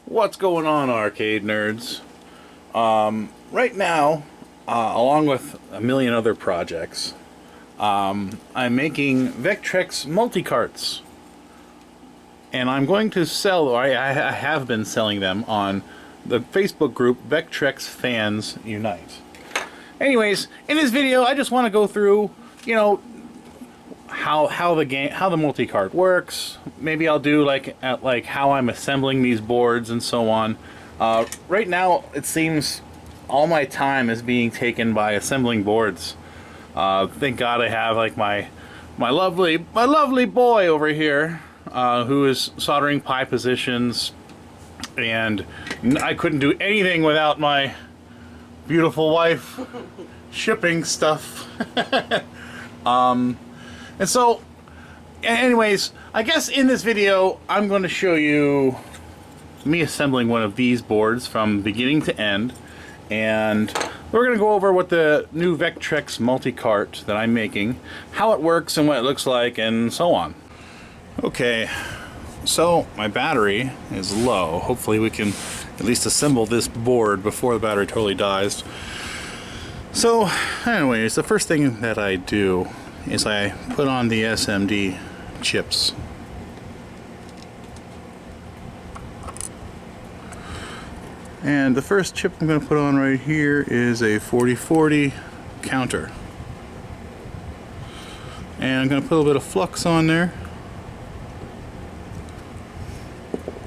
What's going on, arcade nerds? Right now, along with a million other projects, I'm making Vectrex multicarts. And I'm going to sell, or I have been selling them on the Facebook group Vectrex Fans Unite. Anyways, in this video, I just want to go through, you know, how the multicart works. Maybe I'll do like how I'm assembling these boards and so on. Right now, it seems all my time is being taken by assembling boards. Thank God I have like my lovely boy over here, who is soldering pie positions, and I couldn't do anything without my beautiful wife shipping stuff. And so, anyways, I guess in this video I'm going to show you me assembling one of these boards from beginning to end, and we're going to go over what the new Vectrex multicart that I'm making, how it works and what it looks like, and so on. Okay, so my battery is low. Hopefully we can at least assemble this board before the battery totally dies. So anyways, the first thing that I do is I put on the SMD chips. And the first chip I'm going to put on right here is a 4040 counter. And I'm going to put a little bit of flux on there.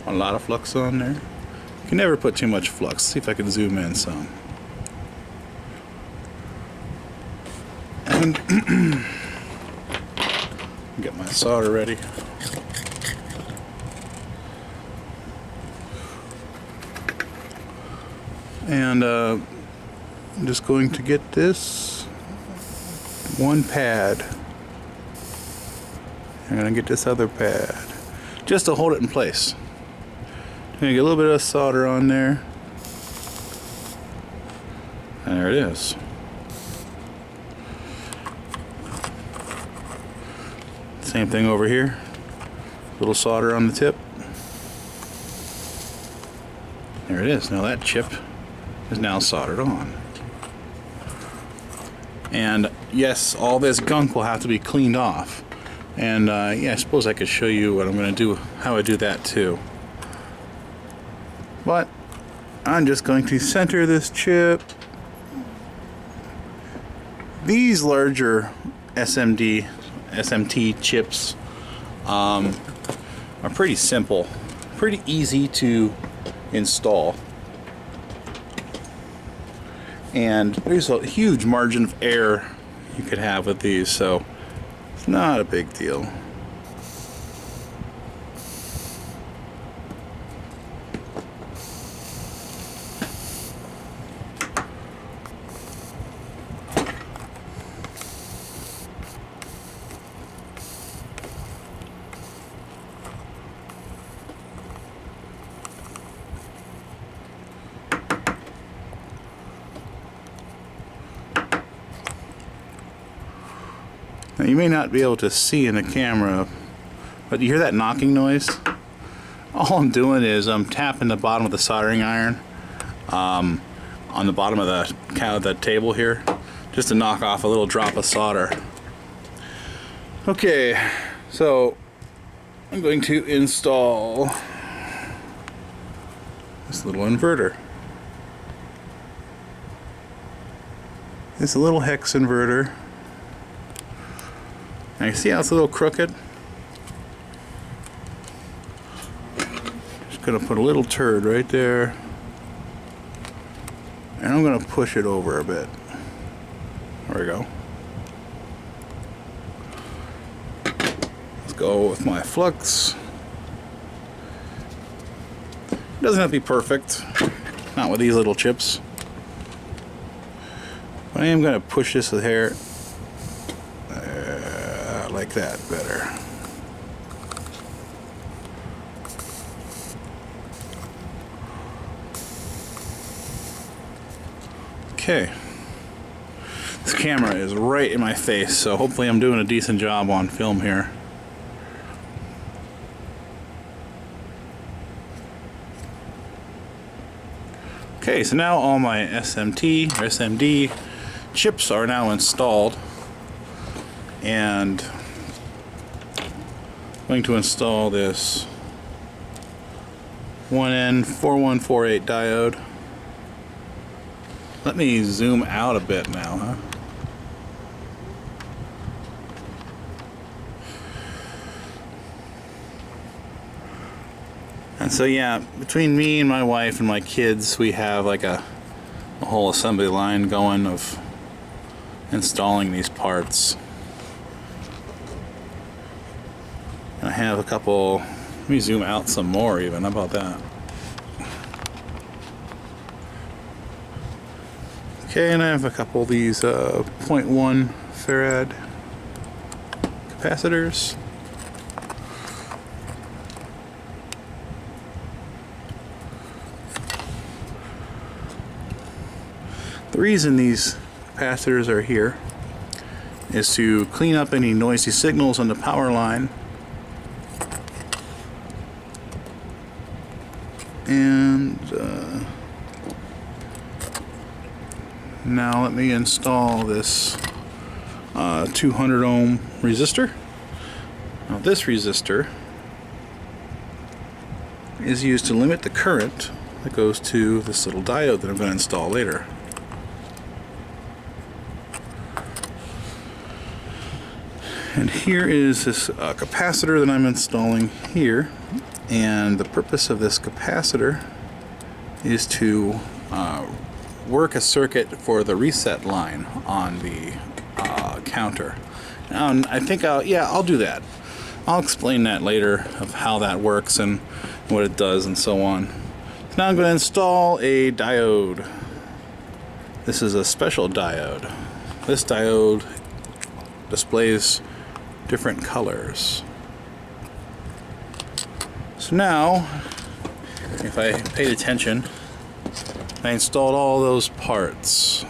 A lot of flux on there. You can never put too much flux. See if I can zoom in some. And get my solder ready. And I'm just going to get this one pad. I'm going to get this other pad just to hold it in place. I'm going to get a little bit of solder on there. And there it is. Same thing over here. Little solder on the tip. There it is. Now that chip is now soldered on. And yes, all this gunk will have to be cleaned off. And yeah, I suppose I could show you what I'm going to do, how I do that too. But I'm just going to center this chip. These larger SMT chips are pretty simple, pretty easy to install, and there's a huge margin of error you could have with these, so it's not a big deal. Now, you may not be able to see in the camera, but you hear that knocking noise? All I'm doing is I'm tapping the bottom of the soldering iron on the bottom of the table here, just to knock off a little drop of solder. Okay, so I'm going to install this little inverter. It's a little hex inverter. Now you see how it's a little crooked? Just gonna put a little turd right there, and I'm gonna push it over a bit. There we go. Let's go with my flux. It doesn't have to be perfect, not with these little chips. But I am gonna push this with hair. Like that better. Okay. This camera is right in my face, so hopefully I'm doing a decent job on film here. Okay, so now all my SMT or SMD chips are now installed, and I'm going to install this 1N4148 diode. Let me zoom out a bit now, huh? And so yeah, between me and my wife and my kids, we have like a whole assembly line going of installing these parts. And I have a couple, let me zoom out some more even, how about that? Okay, and I have a couple of these 0.1 farad capacitors. The reason these capacitors are here is to clean up any noisy signals on the power line. And now let me install this 200 ohm resistor. Now this resistor is used to limit the current that goes to this little diode that I'm going to install later. And here is this capacitor that I'm installing here, and the purpose of this capacitor is to work a circuit for the reset line on the counter. I think I'll do that. I'll explain that later of how that works and what it does and so on. So now I'm going to install a diode. This is a special diode. This diode displays different colors. So now, if I paid attention, I installed all those parts.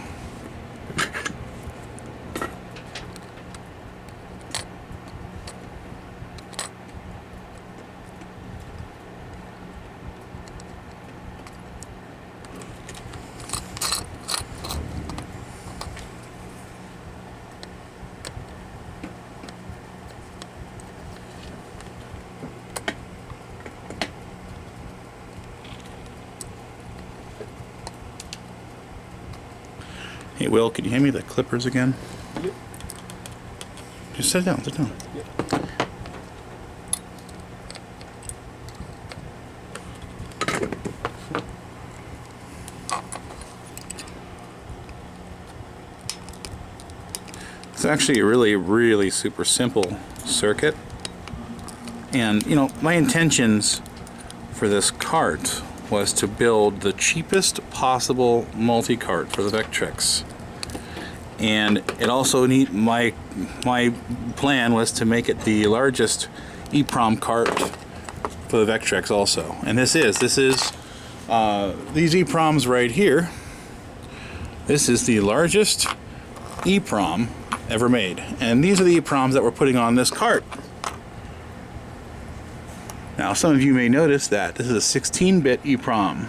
Hey Will, can you hand me the clippers again? Yep. Just sit down, sit down. Yep. It's actually a really super simple circuit. And you know, my intentions for this cart was to build the cheapest possible multi-cart for the Vectrex. And it also my plan was to make it the largest EPROM cart for the Vectrex also. And this is these EPROMs right here. This is the largest EPROM ever made. And these are the EPROMs that we're putting on this cart. Now some of you may notice that this is a 16-bit EPROM,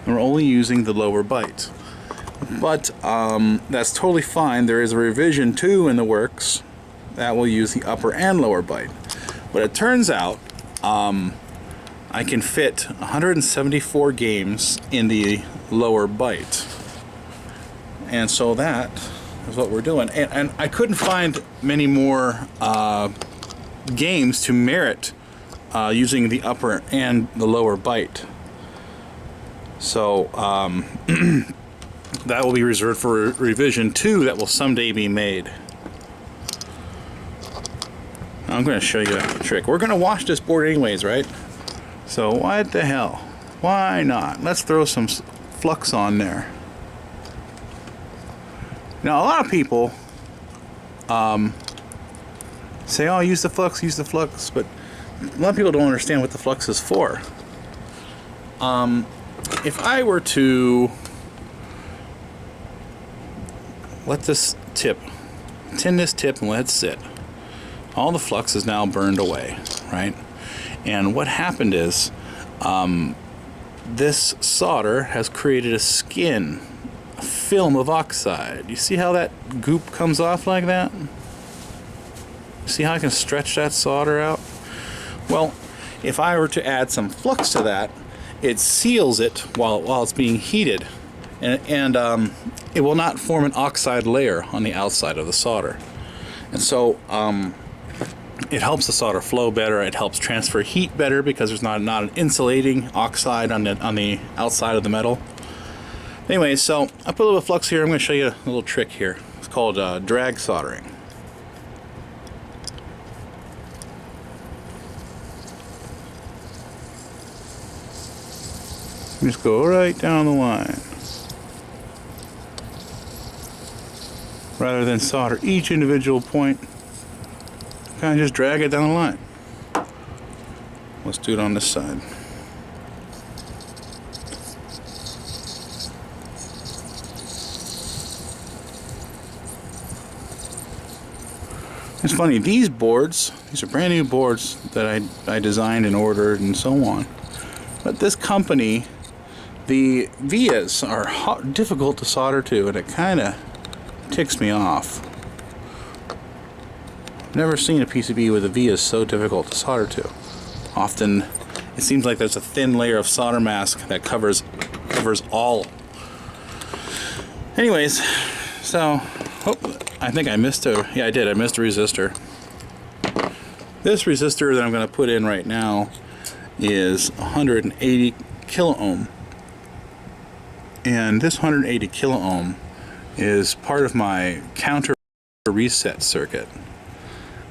and we're only using the lower byte. But that's totally fine. There is a revision 2 in the works that will use the upper and lower byte. But it turns out I can fit 174 games in the lower byte. And so that is what we're doing. And I couldn't find many more games to merit using the upper and the lower byte. So that will be reserved for revision 2 that will someday be made. I'm going to show you a trick. We're going to wash this board anyways, right? So what the hell? Why not? Let's throw some flux on there. Now a lot of people say, oh, use the flux, but a lot of people don't understand what the flux is for. If I were to let this tip, tin this tip and let it sit. All the flux is now burned away, right? And what happened is, this solder has created a skin, a film of oxide. You see how that goop comes off like that? See how I can stretch that solder out? Well, if I were to add some flux to that, it seals it while it's being heated, and it will not form an oxide layer on the outside of the solder. And so it helps the solder flow better. It helps transfer heat better because there's not an insulating oxide on the outside of the metal. Anyway, so I put a little flux here. I'm going to show you a little trick here. It's called drag soldering. Just go right down the line, rather than solder each individual point. Kind of just drag it down the line. Let's do it on this side. It's funny, these boards, these are brand new boards that I designed and ordered and so on. But this company, the vias are difficult to solder to, and it kind of ticks me off. I've never seen a PCB with a via so difficult to solder to. Often, it seems like there's a thin layer of solder mask that covers all. Anyways, so I think I missed I did. I missed a resistor. This resistor that I'm going to put in right now is 180 kilo ohm. And this 180 kilo ohm is part of my counter reset circuit.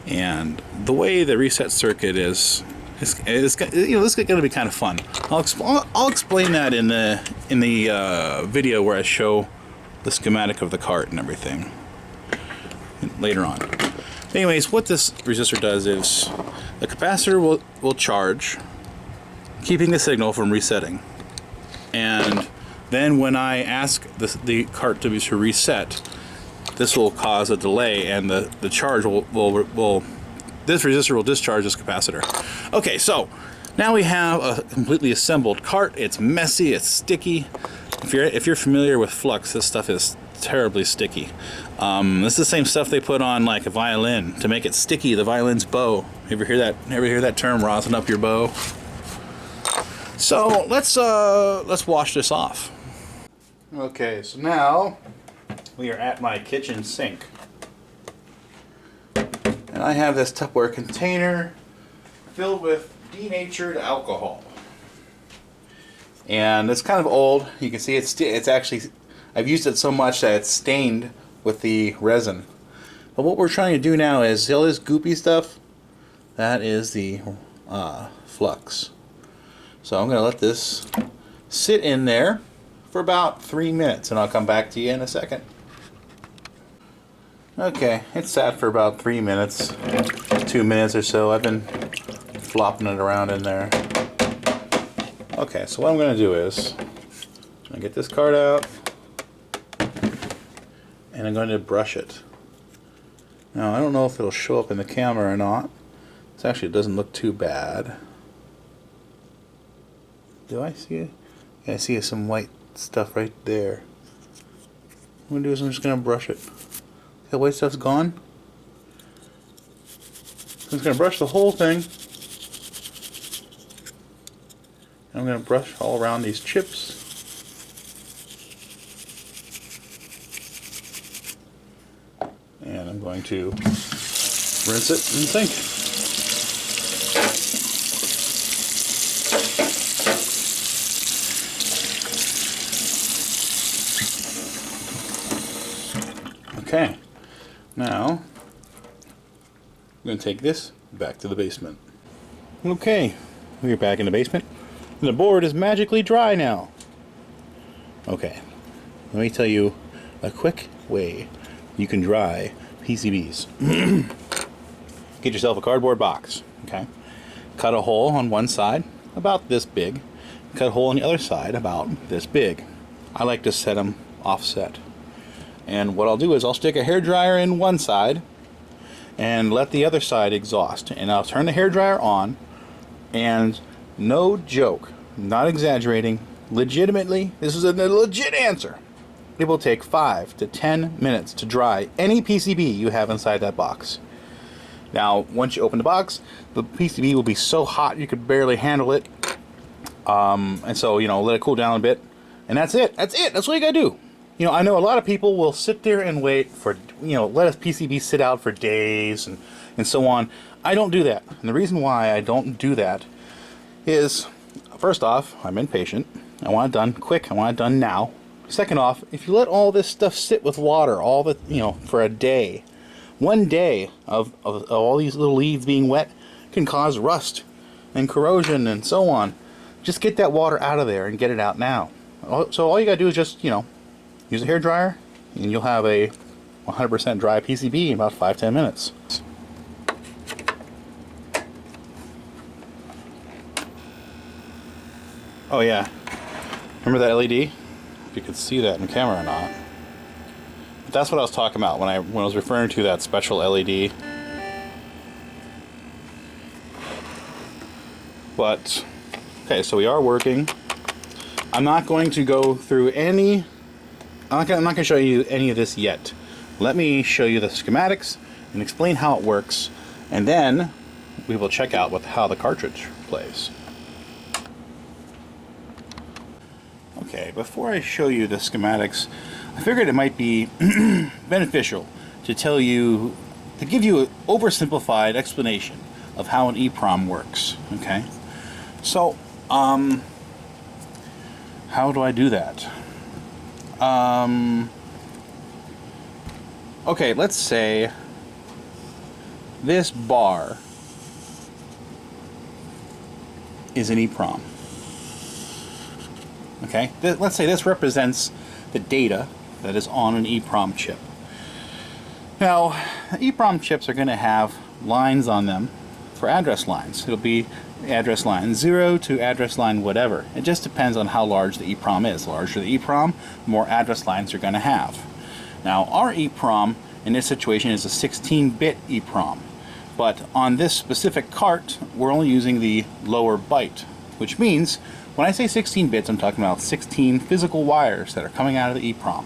And the way the reset circuit is this is going to be kind of fun. I'll explain that in the video where I show the schematic of the cart and everything later on. Anyways, what this resistor does is the capacitor will charge, keeping the signal from resetting. And then when I ask the cart to reset, this will cause a delay, and the charge will this resistor will discharge this capacitor. Okay, so now we have a completely assembled cart. It's messy, it's sticky. If you're familiar with flux, this stuff is terribly sticky. This is the same stuff they put on like a violin to make it sticky. The violin's bow. You ever hear that? Ever hear that term, rosin up your bow? So let's wash this off. Okay, so now we are at my kitchen sink, and I have this Tupperware container filled with denatured alcohol. And it's kind of old. You can see it's actually, I've used it so much that it's stained with the resin. But what we're trying to do now is, see all this goopy stuff? That is the flux. So I'm going to let this sit in there for about 3 minutes, and I'll come back to you in a second. Okay, it sat for about 3 minutes, 2 minutes or so. I've been flopping it around in there. Okay, so what I'm going to do is, I'm going to get this card out, and I'm going to brush it. Now, I don't know if it'll show up in the camera or not. It actually doesn't look too bad. Do I see it? Yeah, I see some white stuff right there. What I'm going to do is I'm just going to brush it. See the white stuff's gone? So I'm just going to brush the whole thing. And I'm going to brush all around these chips. And I'm going to rinse it in the sink. Okay, now I'm going to take this back to the basement. Okay, we're back in the basement. And the board is magically dry now. Okay, let me tell you a quick way you can dry PCBs. Get yourself a cardboard box, okay? Cut a hole on one side, about this big. Cut a hole on the other side, about this big. I like to set them offset. And what I'll do is I'll stick a hairdryer in one side and let the other side exhaust. And I'll turn the hairdryer on, and no joke, not exaggerating, legitimately, this is a legit answer. It will take 5 to 10 minutes to dry any PCB you have inside that box. Now, once you open the box, the PCB will be so hot you could barely handle it. And so, you know, let it cool down a bit. And that's it. That's it. That's what you gotta do. You know, I know a lot of people will sit there and wait for, you know, let a PCB sit out for days and so on. I don't do that. And the reason why I don't do that is, first off, I'm impatient. I want it done quick. I want it done now. Second off, if you let all this stuff sit with water for a day, one day of all these little leads being wet can cause rust and corrosion and so on. Just get that water out of there and get it out now. So all you gotta do is just, you know, use a hairdryer and you'll have a 100% dry PCB in about 5-10 minutes. Oh yeah, remember that LED? If you could see that in camera or not. But that's what I was talking about when I was referring to that special LED. But okay, so we are working. I'm not going to go through any. I'm not going to show you any of this yet. Let me show you the schematics and explain how it works, and then we will check out how the cartridge plays. Okay, before I show you the schematics, I figured it might be beneficial to give you an oversimplified explanation of how an EPROM works. Okay, so how do I do that? Okay, let's say this bar is an EPROM. Okay, let's say this represents the data that is on an EPROM chip. Now, EPROM chips are going to have lines on them for address lines. It'll be address line 0 to address line whatever. It just depends on how large the EPROM is. The larger the EPROM, the more address lines you're going to have. Now, our EPROM in this situation is a 16-bit EPROM, but on this specific cart, we're only using the lower byte, which means when I say 16 bits, I'm talking about 16 physical wires that are coming out of the EPROM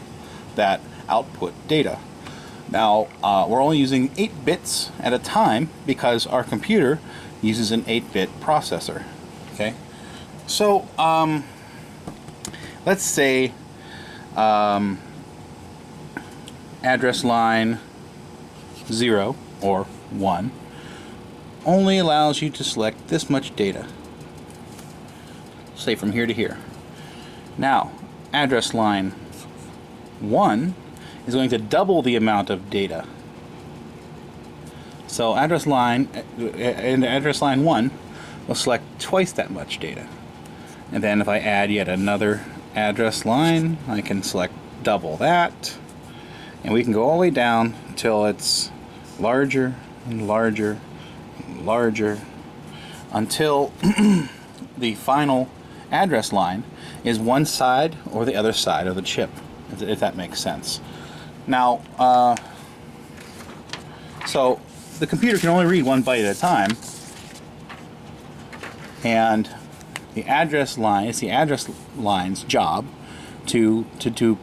that output data. Now, we're only using 8 bits at a time because our computer uses an 8-bit processor. Okay, so let's say address line 0 or 1 only allows you to select this much data, say from here to here. Now, address line 1 is going to double the amount of data. So address line 1 will select twice that much data. And then if I add yet another address line, I can select double that. And we can go all the way down till it's larger and larger and larger until the final address line is one side or the other side of the chip, if that makes sense. Now, so the computer can only read 1 byte at a time, and the address line, it's the address line's job to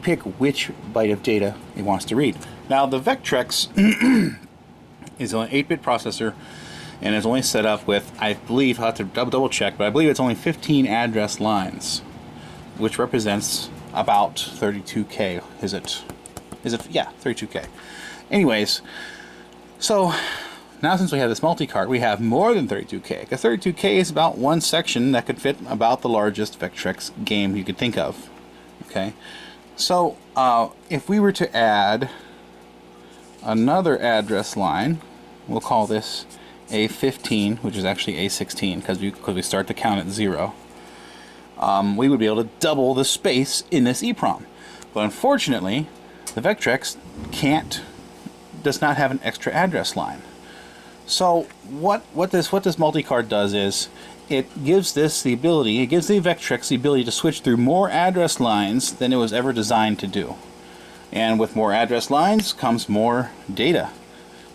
pick which byte of data it wants to read. Now, the Vectrex is an 8-bit processor and is only set up with, I believe, I'll have to double check, but I believe it's only 15 address lines, which represents about 32K. Is it? Yeah, 32K. Anyways, so now since we have this multi-cart, we have more than 32K, because 32K is about one section that could fit about the largest Vectrex game you could think of. Okay, so if we were to add another address line, we'll call this A15, which is actually A16, because we start the count at 0. We would be able to double the space in this EPROM. But unfortunately, the Vectrex does not have an extra address line. So what this multi-cart does is it gives the Vectrex the ability to switch through more address lines than it was ever designed to do. And with more address lines comes more data.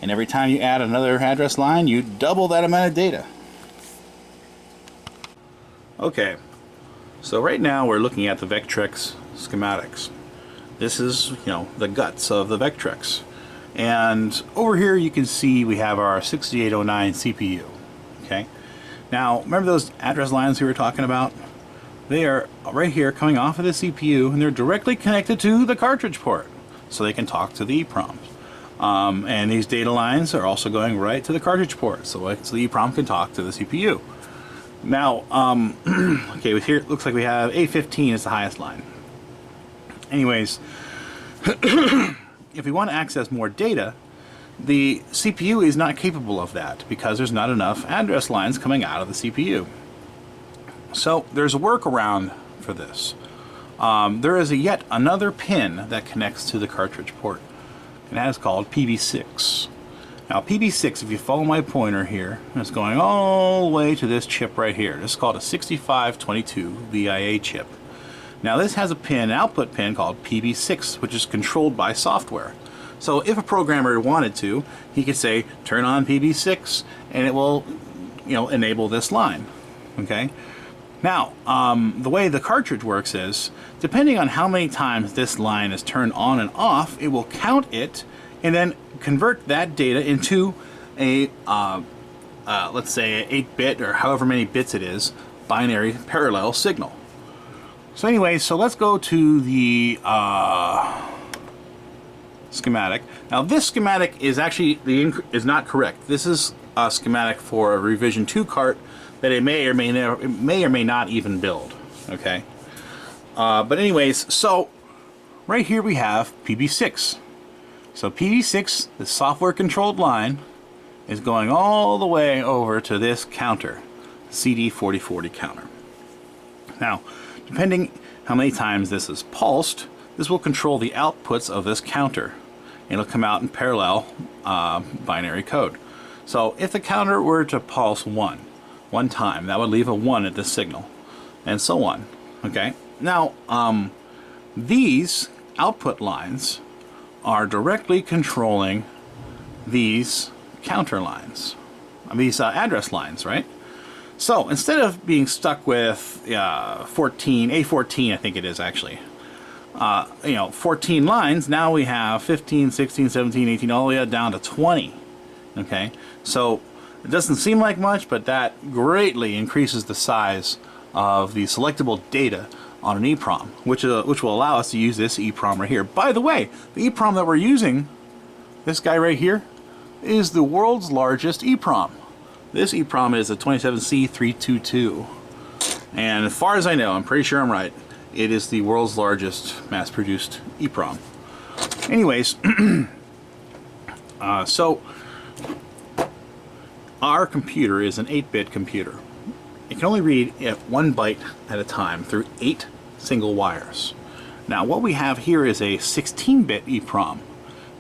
And every time you add another address line, you double that amount of data. Okay, so right now we're looking at the Vectrex schematics. This is, the guts of the Vectrex. And over here you can see we have our 6809 CPU. Okay, now remember those address lines we were talking about? They are right here coming off of the CPU, and they're directly connected to the cartridge port, so they can talk to the EPROMs. And these data lines are also going right to the cartridge port, so the EPROM can talk to the CPU. Now, okay, here it looks like we have A15 is the highest line. Anyways, if we want to access more data, the CPU is not capable of that because there's not enough address lines coming out of the CPU. So there's a workaround for this. There is yet another pin that connects to the cartridge port, and that is called PB6. Now PB6, if you follow my pointer here, it's going all the way to this chip right here. This is called a 6522 VIA chip. Now this has a pin, an output pin called PB6, which is controlled by software. So if a programmer wanted to, he could say turn on PB6 and it will, enable this line. Okay. Now, the way the cartridge works is, depending on how many times this line is turned on and off, it will count it and then convert that data into a, let's say, an 8-bit or however many bits it is, binary parallel signal. So anyway, so let's go to the schematic. Now this schematic is actually is not correct. This is a schematic for a revision 2 cart that it may or may not even build. Okay. But anyways, so right here we have PB6. So PB6, the software controlled line, is going all the way over to this counter, CD4040 counter. Now, depending how many times this is pulsed, this will control the outputs of this counter. It'll come out in parallel binary code. So if the counter were to pulse one time, that would leave a 1 at this signal, and so on. Okay. Now, these output lines are directly controlling these counter lines, these address lines, right? So instead of being stuck with 14, A14, I think it is actually, 14 lines, now we have 15, 16, 17, 18, all the way down to 20. Okay, so it doesn't seem like much, but that greatly increases the size of the selectable data on an EPROM, which will allow us to use this EPROM right here. By the way, the EPROM that we're using, this guy right here, is the world's largest EPROM. This EPROM is a 27C322, and as far as I know, I'm pretty sure I'm right, it is the world's largest mass-produced EPROM. Anyways, so our computer is an 8-bit computer. It can only read 1 byte at a time through 8 single wires. Now what we have here is a 16-bit EPROM.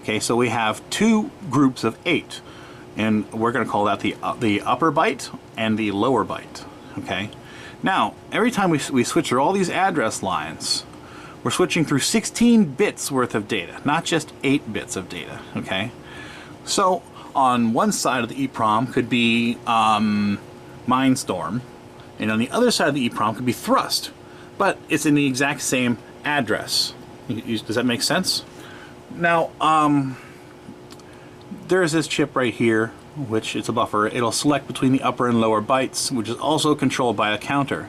Okay, so we have 2 groups of 8, and we're going to call that the upper byte and the lower byte. Okay. Now every time we switch through all these address lines, we're switching through 16 bits worth of data, not just 8 bits of data. Okay. So on one side of the EPROM could be Mindstorm, and on the other side of the EPROM could be Thrust, but it's in the exact same address. Does that make sense? Now, there's this chip right here, which it's a buffer. It'll select between the upper and lower bytes, which is also controlled by a counter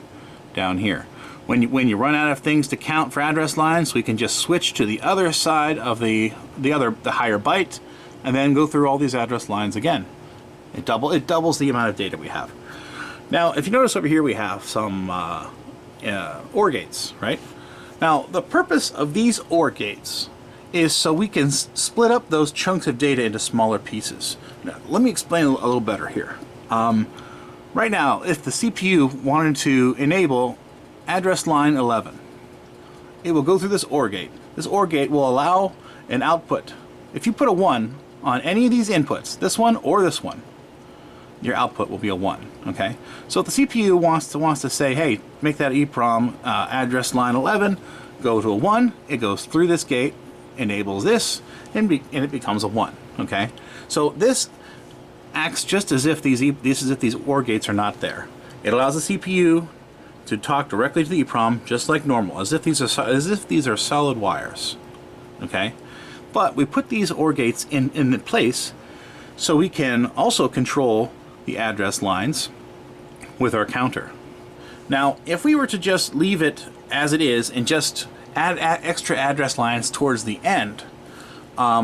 down here. When you run out of things to count for address lines, we can just switch to the other side of the higher byte, and then go through all these address lines again. It doubles the amount of data we have. Now, if you notice over here, we have some OR gates, right? Now, the purpose of these OR gates is so we can split up those chunks of data into smaller pieces. Now, let me explain a little better here. Right now, if the CPU wanted to enable address line 11, it will go through this OR gate. This OR gate will allow an output. If you put a 1 on any of these inputs, this one or this one, your output will be a 1. Okay, so if the CPU wants to say, hey, make that EPROM address line 11 go to a 1, it goes through this gate, enables this, and it becomes a 1. Okay, so this acts just as if these OR gates are not there. It allows the CPU to talk directly to the EPROM just like normal, as if these are solid wires. Okay, but we put these OR gates in place so we can also control the address lines with our counter. Now, if we were to just leave it as it is and just add extra address lines towards the end,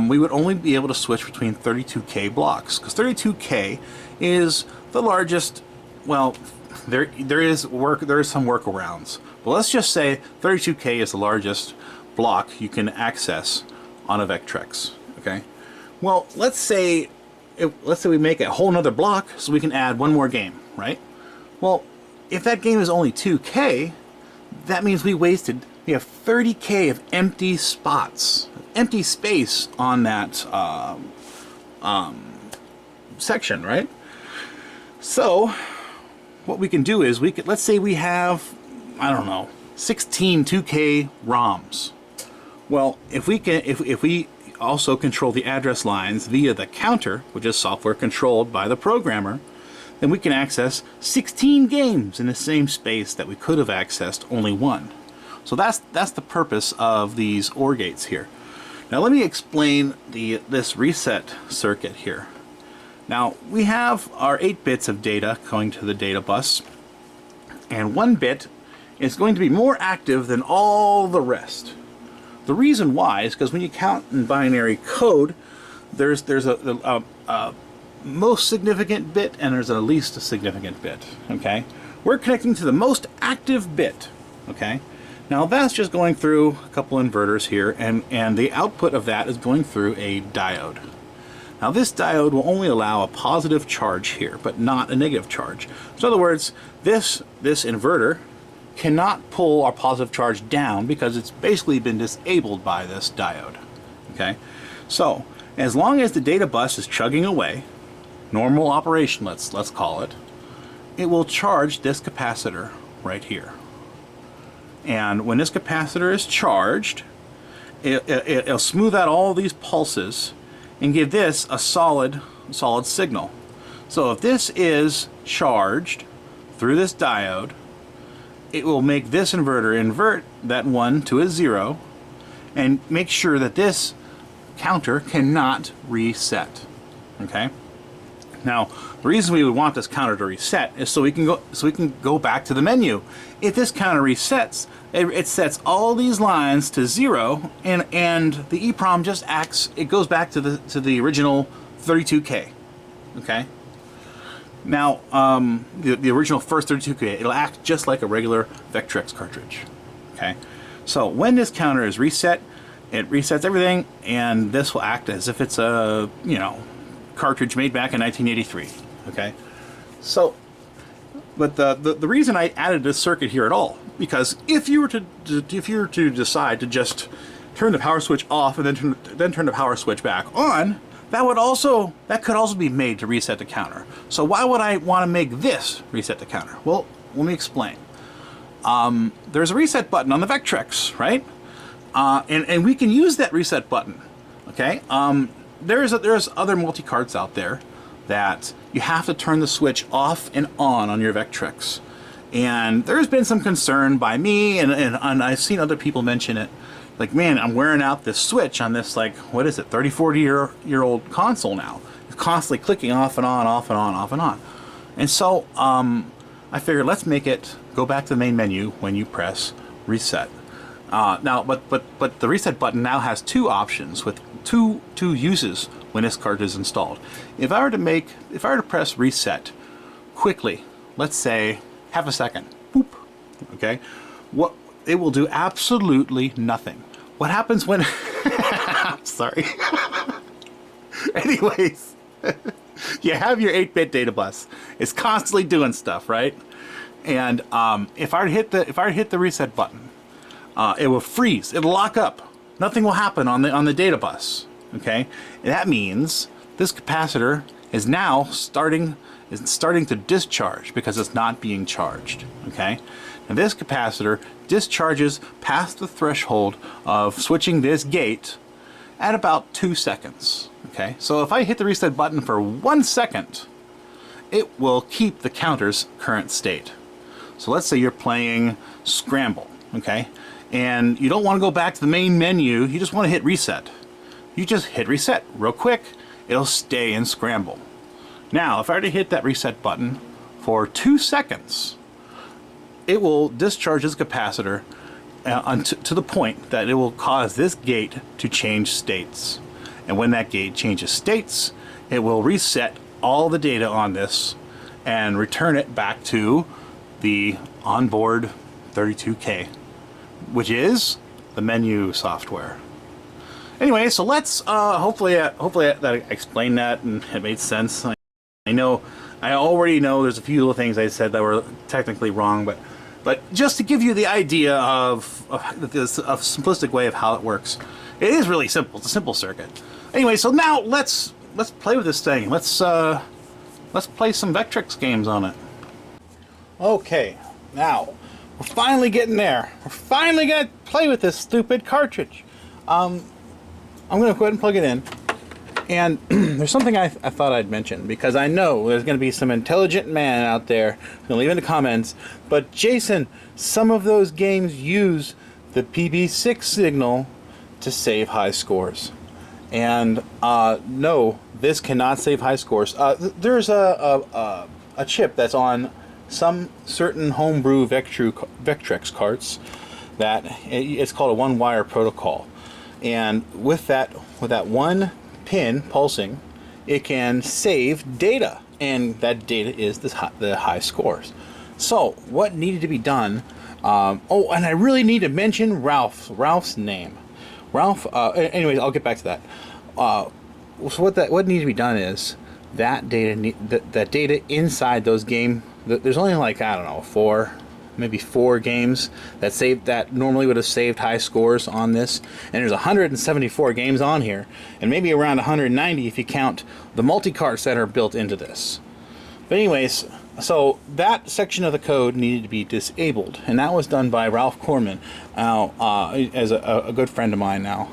we would only be able to switch between 32K blocks, because 32K is the largest. Well, there is some workarounds, but let's just say 32K is the largest block you can access on a Vectrex. Okay, well, let's say we make a whole nother block so we can add one more game, right? Well, if that game is only 2K, that means we have 30K of empty spots, empty space on that section, right? So what we can do is let's say we have, I don't know, 16 2K ROMs. Well, if we also control the address lines via the counter, which is software controlled by the programmer, then we can access 16 games in the same space that we could have accessed only one. So that's the purpose of these OR gates here. Now let me explain this reset circuit here. Now we have our 8 bits of data going to the data bus, and 1 bit is going to be more active than all the rest. The reason why is because when you count in binary code, there's a most significant bit and there's a least significant bit. Okay, we're connecting to the most active bit. Okay, now that's just going through a couple inverters here, and the output of that is going through a diode. Now this diode will only allow a positive charge here, but not a negative charge. So in other words, this inverter cannot pull our positive charge down because it's basically been disabled by this diode. Okay, so as long as the data bus is chugging away, normal operation, let's call it, it will charge this capacitor right here. And when this capacitor is charged, it'll smooth out all these pulses and give this a solid signal. So if this is charged through this diode, it will make this inverter invert that 1 to a 0 and make sure that this counter cannot reset. Okay? Now, the reason we would want this counter to reset is so we can go back to the menu. If this counter resets, it sets all these lines to 0, and the EPROM just acts. It goes back to the original 32K. Okay. Now, the original first 32K, it'll act just like a regular Vectrex cartridge. Okay. So when this counter is reset, it resets everything, and this will act as if it's a cartridge made back in 1983. Okay. So, but the reason I added this circuit here at all, because if you were to decide to just turn the power switch off and then turn the power switch back on, that could also be made to reset the counter. So why would I want to make this reset the counter? Well, let me explain. There's a reset button on the Vectrex, right? And we can use that reset button. Okay. There's other multi-carts out there that you have to turn the switch off and on your Vectrex. And there's been some concern by me, and I've seen other people mention it. Like, man, I'm wearing out this switch on this, like, what is it, 30, 40-year-old console now. It's constantly clicking off and on, off and on, off and on. And so I figured let's make it go back to the main menu when you press reset. Now, but the reset button now has 2 options with two uses when this card is installed. If I were to press reset quickly, let's say half a second, boop, okay, what it will do absolutely nothing. What happens when sorry. Anyways, you have your 8-bit data bus. It's constantly doing stuff, right? And if I hit the reset button, it will freeze. It'll lock up. Nothing will happen on the data bus. Okay, and that means this capacitor is now starting to discharge because it's not being charged. Okay, and this capacitor discharges past the threshold of switching this gate at about 2 seconds. Okay, so if I hit the reset button for 1 second, it will keep the counter's current state. So let's say you're playing Scramble, okay, and you don't want to go back to the main menu, you just want to hit reset. You just hit reset real quick, it'll stay in Scramble. Now, if I were to hit that reset button for 2 seconds, it will discharge its capacitor to the point that it will cause this gate to change states. And when that gate changes states, it will reset all the data on this and return it back to the onboard 32K, which is the menu software. Anyway, so let's hopefully that I explained that and it made sense. I already know there's a few little things I said that were technically wrong, but just to give you the idea of this simplistic way of how it works, it is really simple. It's a simple circuit. Anyway, so now let's play with this thing. Let's play some Vectrex games on it. Okay, now we're finally getting there. We're finally gonna play with this stupid cartridge. I'm gonna go ahead and plug it in. And there's something I thought I'd mention, because I know there's going to be some intelligent man out there who's going to leave in the comments, but Jason, some of those games use the PB6 signal to save high scores. And no, this cannot save high scores. There's a chip that's on some certain homebrew Vectrex carts that it's called a one-wire protocol. And with that one pin pulsing, it can save data, and that data is the high scores. So what needed to be done, oh, and I really need to mention Ralph's name. Ralph, anyways, I'll get back to that. So what needs to be done is that data inside those there's only like, I don't know, maybe four games that normally would have saved high scores on this, and there's 174 games on here, and maybe around 190 if you count the multicarts that are built into this. But anyways, so that section of the code needed to be disabled, and that was done by Ralph Corman, as a good friend of mine now.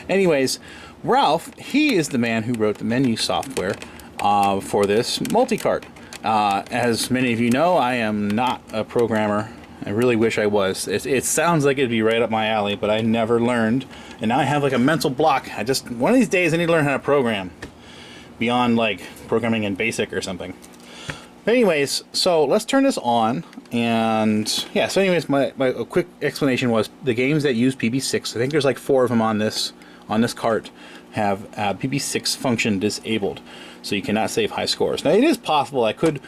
Anyways, Ralph, he is the man who wrote the menu software for this multicart. As many of you know, I am not a programmer. I really wish I was. It sounds like it'd be right up my alley, but I never learned. And now I have like a mental block. One of these days I need to learn how to program. Beyond like programming in BASIC or something. But anyways, so let's turn this on. And yeah, so anyways, my quick explanation was the games that use PB6, I think there's like 4 of them on this cart, have PB6 function disabled, so you cannot save high scores. Now it is possible I could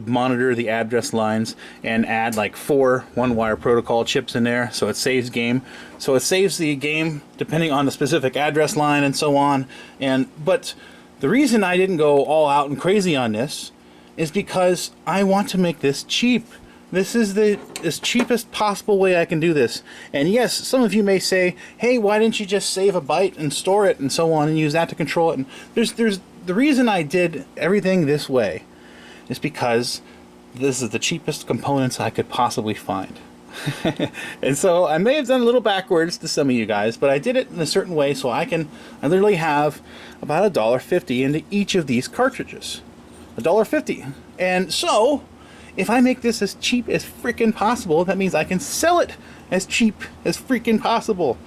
monitor the address lines and add like 4 one-wire protocol chips in there, so it saves game. So it saves the game depending on the specific address line and so on. But the reason I didn't go all out and crazy on this is because I want to make this cheap. This is the cheapest possible way I can do this. And yes, some of you may say, hey, why didn't you just save a byte and store it and so on and use that to control it? And there's the reason I did everything this way is because this is the cheapest components I could possibly find. And so I may have done a little backwards to some of you guys, but I did it in a certain way so I literally have about $1.50 into each of these cartridges. $1.50. And so if I make this as cheap as freaking possible, that means I can sell it as cheap as freaking possible.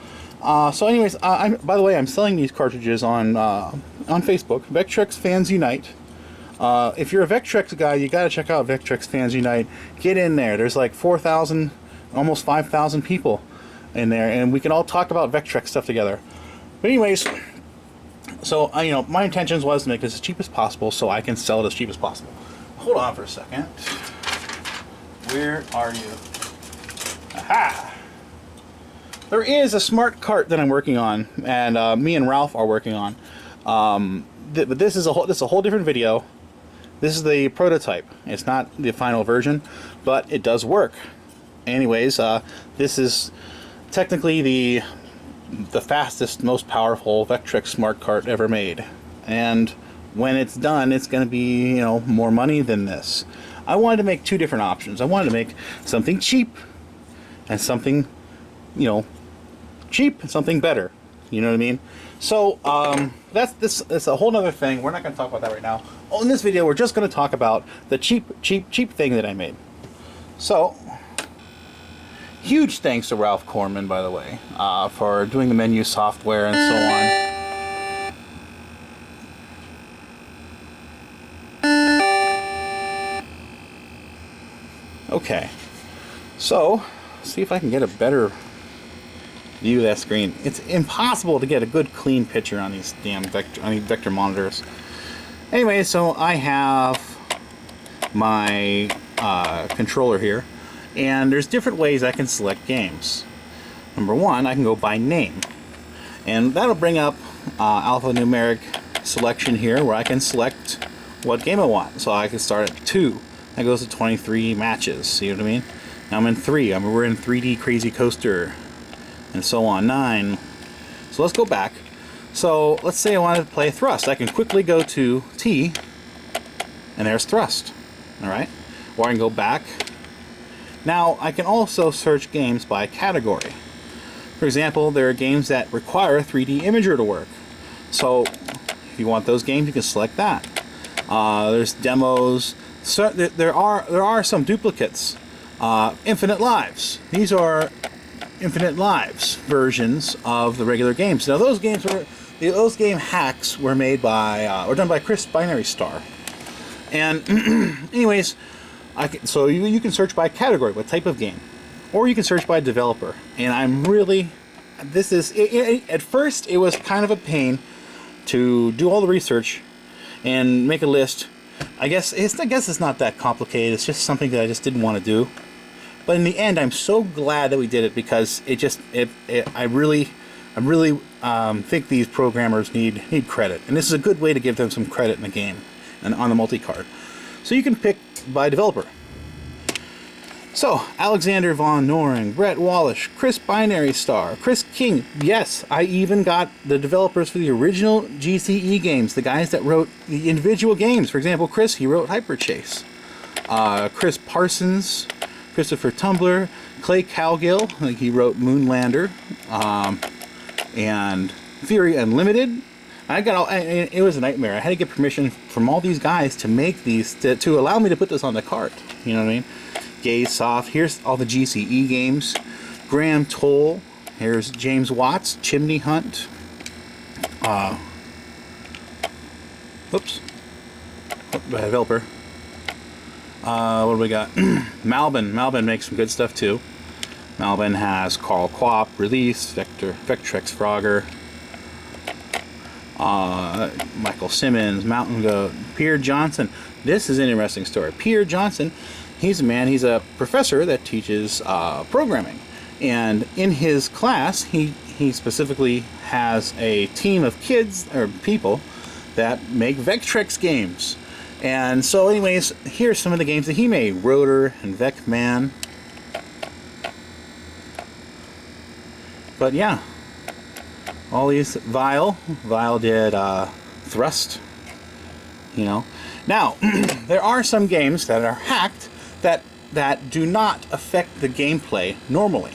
So anyways, by the way, I'm selling these cartridges on Facebook, Vectrex Fans Unite. If you're a Vectrex guy, you gotta check out Vectrex Fans Unite. Get in there. There's like 4,000, almost 5,000 people in there, and we can all talk about Vectrex stuff together. But anyways, so my intentions was to make this as cheap as possible so I can sell it as cheap as possible. Hold on for a second. Where are you? Aha! There is a smart cart that I'm working on, and me and Ralph are working on. But this is a whole different video. This is the prototype. It's not the final version, but it does work. Anyways, this is technically the fastest, most powerful Vectrex smart cart ever made. And when it's done, it's going to be, more money than this. I wanted to make 2 different options. I wanted to make something cheap and something, cheap and something better. You know what I mean? So that's a whole other thing. We're not going to talk about that right now. Oh, in this video, we're just going to talk about the cheap thing that I made. So, huge thanks to Ralph Corman, by the way, for doing the menu software and so on. Okay, so see if I can get a better view of that screen. It's impossible to get a good clean picture on these damn vector monitors. Anyway, so I have my controller here, and there's different ways I can select games. Number one, I can go by name, and that'll bring up alphanumeric selection here, where I can select what game I want. So I can start at 2. That goes to 23 matches. See what I mean? Now I'm in 3. We're in 3D Crazy Coaster, and so on. 9. So let's go back. So let's say I wanted to play Thrust. I can quickly go to T, and there's Thrust. All right. Or I can go back. Now I can also search games by category. For example, there are games that require 3D Imager to work. So if you want those games, you can select that. There's demos. So there are some duplicates. Infinite Lives. These are Infinite Lives versions of the regular games. Now those game hacks were made by or done by Chris Binary Star. And anyways, so you can search by category, what type of game, or you can search by developer. And I'm really, at first it was kind of a pain to do all the research and make a list. I guess it's not that complicated. It's just something that I just didn't want to do. But in the end, I'm so glad that we did it, because I really think these programmers need credit, and this is a good way to give them some credit in the game and on the multi-card. So you can pick by developer. So Alexander Von Noring, Brett Wallish, Chris Binary Star, Chris King. Yes, I even got the developers for the original GCE games, the guys that wrote the individual games. For example, Chris, he wrote Hyper Chase. Chris Parsons, Christopher Tumbler, Clay Cowgill, he wrote Moonlander, and Theory Unlimited. It was a nightmare. I had to get permission from all these guys to make these, to allow me to put this on the cart. You know what I mean? Gaze Soft. Here's all the GCE games. Graham Toll. Here's James Watts. Chimney Hunt. Oops. Developer. What do we got? Malbin. Malbin makes some good stuff too. Malbin has Carl Quap, Release, Vectrex Frogger, Michael Simmons, Mountain Goat, Pierre Johnson. This is an interesting story. Pierre Johnson, he's a professor that teaches programming. And in his class, he specifically has a team of kids, or people, that make Vectrex games. And so anyways, here's some of the games that he made. Rotor and Vecman. But yeah, all these. Vile did Thrust, you know. Now, there are some games that are hacked that do not affect the gameplay normally.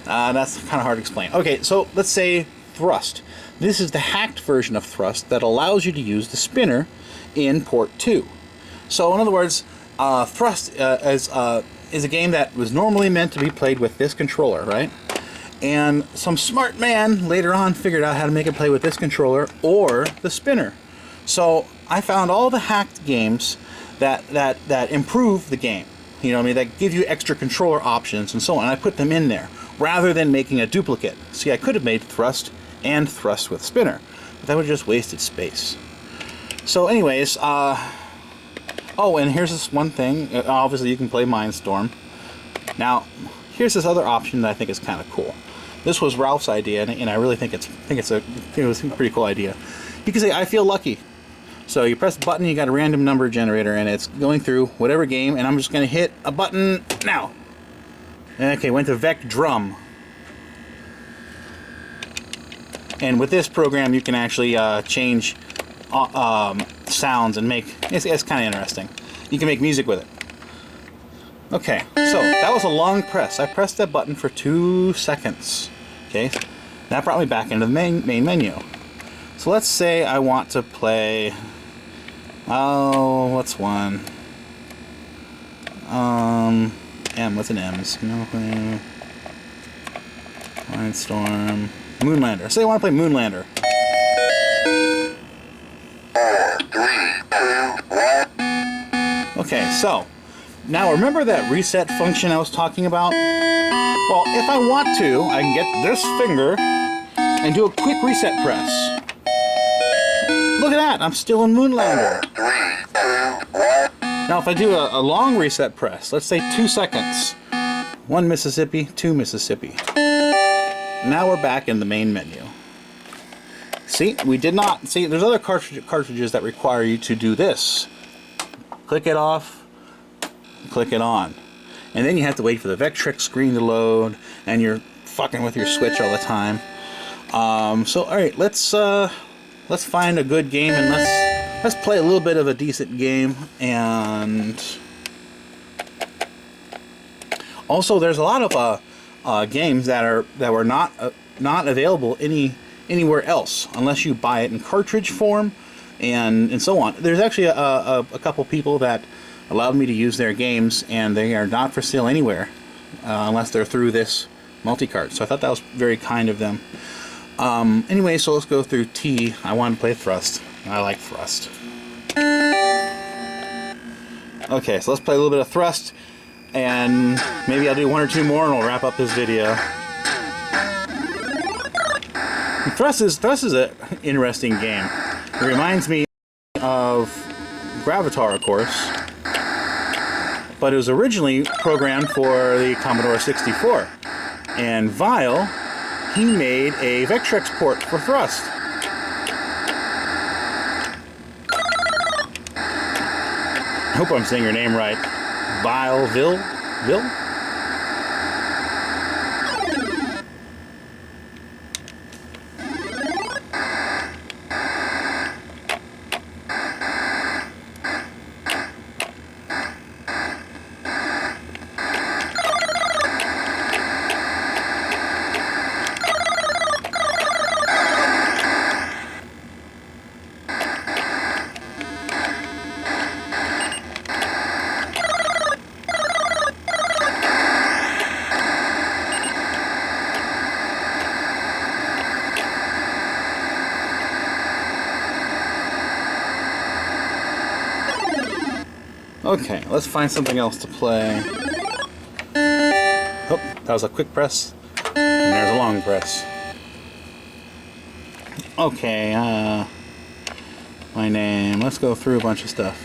That's kind of hard to explain. Okay, so let's say Thrust. This is the hacked version of Thrust that allows you to use the spinner in port 2. So in other words, Thrust is a game that was normally meant to be played with this controller, right? And some smart man later on figured out how to make it play with this controller or the spinner. So I found all the hacked games that improve the game. You know what I mean? That give you extra controller options and so on. I put them in there rather than making a duplicate. See, I could have made Thrust and Thrust with spinner, but that would have just wasted space. So anyways, oh, and here's this one thing. Obviously, you can play Mindstorm. Now, here's this other option that I think is kind of cool. This was Ralph's idea, and I really think it was a pretty cool idea. You can say, I feel lucky. So you press the button, you got a random number generator, and it's going through whatever game, and I'm just going to hit a button now. Okay, went to Vec Drum. And with this program, you can actually change sounds and make, it's kind of interesting. You can make music with it. Okay, so that was a long press. I pressed that button for 2 seconds. Okay, That brought me back into the main menu. So let's say I want to play, oh, what's one? What's an M? Mindstorm. Moonlander. Say I want to play Moonlander. 4, 3, 2, 1. Okay, so now remember that reset function I was talking about? Well, if I want to, I can get this finger and do a quick reset press. Look at that, I'm still in Moonlander. 4, 3, 2, 1. Now if I do a long reset press, let's say 2 seconds. 1 Mississippi, 2 Mississippi. Now we're back in the main menu. See, we did not, see, there's other cartridges that require you to do this. Click it off, click it on. And then you have to wait for the Vectrex screen to load, and you're fucking with your Switch all the time. So alright, let's find a good game, and let's play a little bit of a decent game. And also there's a lot of games that were not available anywhere else unless you buy it in cartridge form and so on. There's actually a couple people that allowed me to use their games, and they are not for sale anywhere unless they're through this multicart. So I thought that was very kind of them. Anyway, so let's go through T. I want to play Thrust. I like Thrust. Okay, so let's play a little bit of Thrust, and maybe I'll do 1 or 2 more and we'll wrap up this video. Thrust is an interesting game. It reminds me of Gravatar, of course, but it was originally programmed for the Commodore 64. And Vile, he made a Vectrex port for Thrust. I hope I'm saying your name right. Vileville? Okay, let's find something else to play. Oh, that was a quick press. And there's a long press. Okay, my name. Let's go through a bunch of stuff.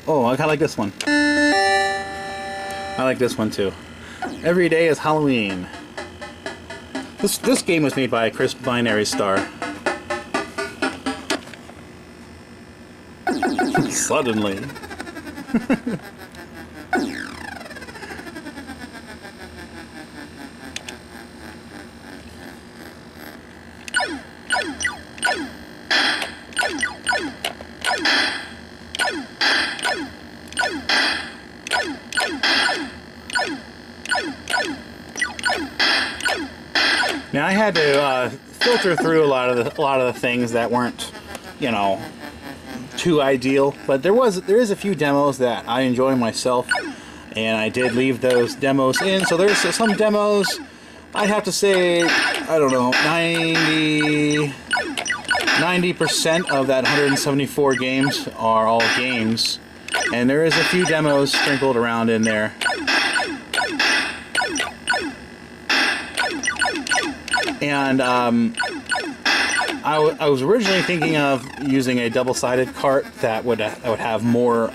Oh, I kinda like this one. I like this one too. Every day is Halloween. This game was made by Chris Binary Star. Suddenly. Now I had to filter through a lot of the things that weren't, you know, too ideal, but there is a few demos that I enjoy myself, and I did leave those demos in. So there's some demos, I'd have to say, I don't know, 90% of that 174 games are all games, and there is a few demos sprinkled around in there. And I was originally thinking of using a double-sided cart that would have more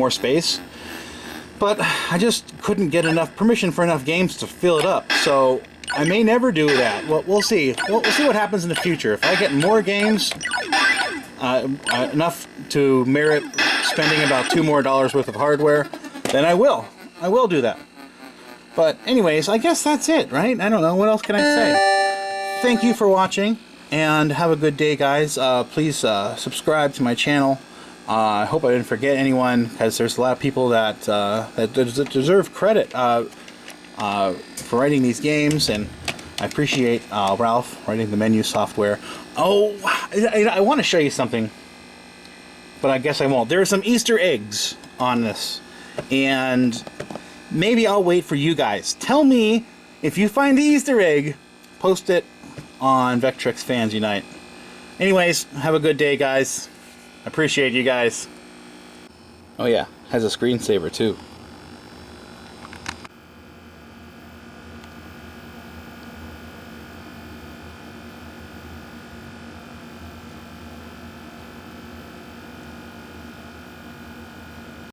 space, but I just couldn't get enough permission for enough games to fill it up. So I may never do that. Well, we'll see. We'll see what happens in the future. If I get more games, enough to merit spending about $2 more worth of hardware, then I will. I will do that. But anyways, I guess that's it, right? I don't know. What else can I say? Thank you for watching, and have a good day, guys. Please subscribe to my channel, I hope I didn't forget anyone, because there's a lot of people that deserve credit for writing these games, and I appreciate Ralph writing the menu software. Oh, I want to show you something, but I guess I won't. There are some Easter eggs on this, and maybe I'll wait for you guys. Tell me if you find the Easter egg. Post it on Vectrex Fans Unite. Anyways, have a good day, guys. I appreciate you guys. Oh yeah, has a screensaver too.